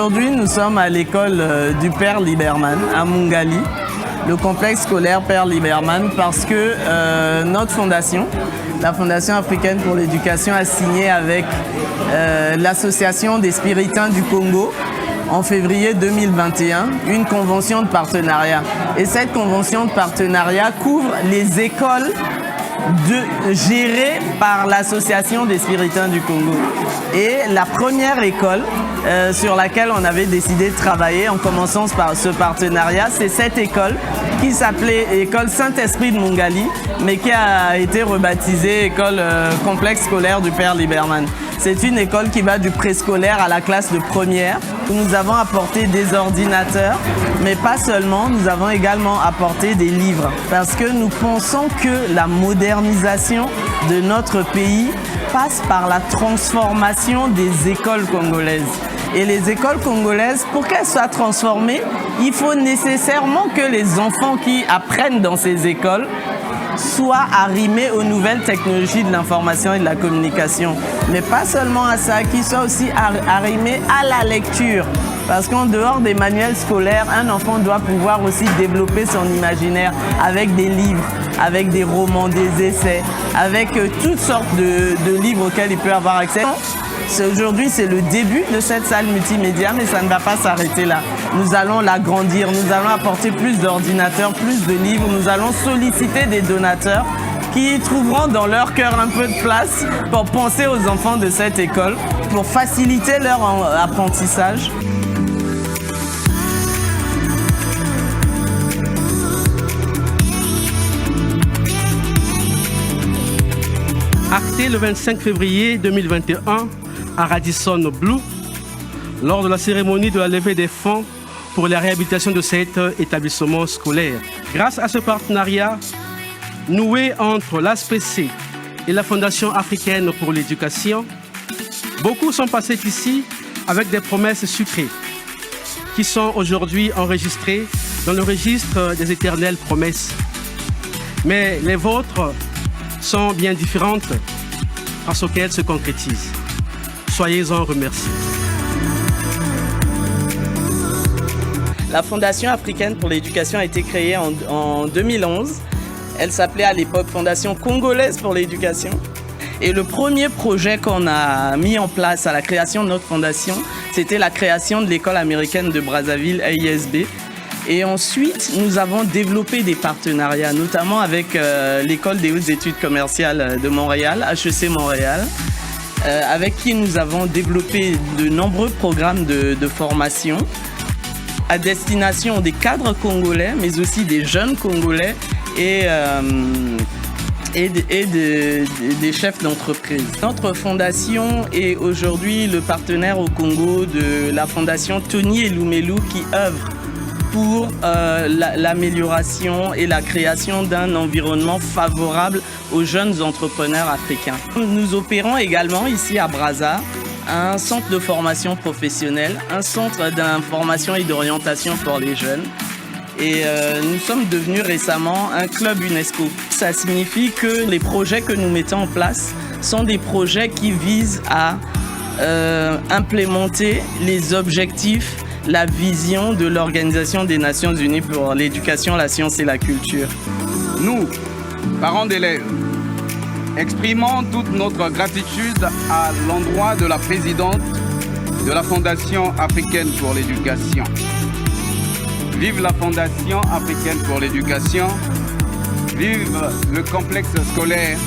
Aujourd'hui, nous sommes à l'école du Père Liberman à Mungali, le complexe scolaire Père Liberman, parce que notre fondation, la Fondation africaine pour l'éducation, a signé avec l'Association des Spiritains du Congo en février 2021 une convention de partenariat. Et cette convention de partenariat couvre les écoles gérées par l'Association des Spiritains du Congo. Et la première école sur laquelle on avait décidé de travailler en commençant par ce partenariat, c'est cette école qui s'appelait École Saint-Esprit de Mungali, mais qui a été rebaptisée École Complexe Scolaire du Père Liberman. C'est une école qui va du préscolaire à la classe de première, où nous avons apporté des ordinateurs, mais pas seulement, nous avons également apporté des livres, parce que nous pensons que la modernisation de notre pays passe par la transformation des écoles congolaises. Et les écoles congolaises, pour qu'elles soient transformées, il faut nécessairement que les enfants qui apprennent dans ces écoles soient arrimés aux nouvelles technologies de l'information et de la communication. Mais pas seulement à ça, qu'ils soient aussi arrimés à la lecture. Parce qu'en dehors des manuels scolaires, un enfant doit pouvoir aussi développer son imaginaire avec des livres, avec des romans, des essais, avec toutes sortes de livres auxquels il peut avoir accès. Aujourd'hui, c'est le début de cette salle multimédia, mais ça ne va pas s'arrêter là. Nous allons l'agrandir, nous allons apporter plus d'ordinateurs, plus de livres, nous allons solliciter des donateurs qui trouveront dans leur cœur un peu de place pour penser aux enfants de cette école, pour faciliter leur apprentissage. Acté le 25 février 2021 à Radisson Blu, lors de la cérémonie de la levée des fonds pour la réhabilitation de cet établissement scolaire. Grâce à ce partenariat noué entre l'ASPC et la Fondation africaine pour l'éducation, beaucoup sont passés ici avec des promesses sucrées qui sont aujourd'hui enregistrées dans le registre des éternelles promesses. Mais les vôtres sont bien différentes parce qu'elles se concrétisent. Soyez-en remerciés. La Fondation africaine pour l'éducation a été créée en 2011. Elle s'appelait à l'époque Fondation congolaise pour l'éducation. Et le premier projet qu'on a mis en place à la création de notre fondation, c'était la création de l'école américaine de Brazzaville, AISB. Et ensuite, nous avons développé des partenariats, notamment avec l'école des hautes études commerciales de Montréal, HEC Montréal, avec qui nous avons développé de nombreux programmes de formation à destination des cadres congolais, mais aussi des jeunes congolais et des chefs d'entreprise. Notre fondation est aujourd'hui le partenaire au Congo de la fondation Tony Elumelu qui œuvre pour l'amélioration et la création d'un environnement favorable aux jeunes entrepreneurs africains. Nous opérons également ici à Brazza un centre de formation professionnelle, un centre d'information et d'orientation pour les jeunes. Et nous sommes devenus récemment un club UNESCO. Ça signifie que les projets que nous mettons en place sont des projets qui visent à implémenter les objectifs, la vision de l'Organisation des Nations Unies pour l'éducation, la science et la culture. Nous, parents d'élèves, exprimons toute notre gratitude à l'endroit de la présidente de la Fondation africaine pour l'éducation. Vive la Fondation africaine pour l'éducation, vive le complexe scolaire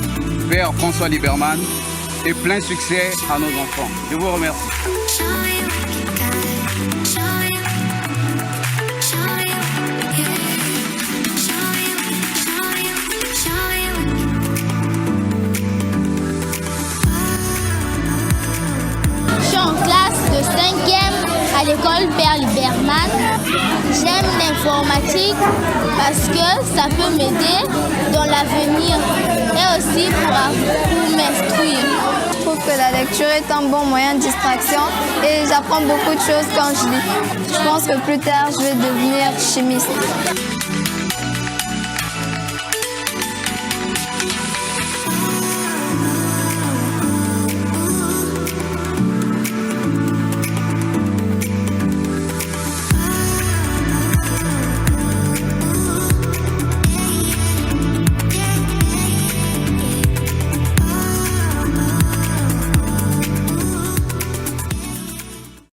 Père François Liberman et plein succès à nos enfants. Je vous remercie. À l'école Père Liberman, j'aime l'informatique parce que ça peut m'aider dans l'avenir et aussi pour m'instruire. Je trouve que la lecture est un bon moyen de distraction et j'apprends beaucoup de choses quand je lis. Je pense que plus tard, je vais devenir chimiste.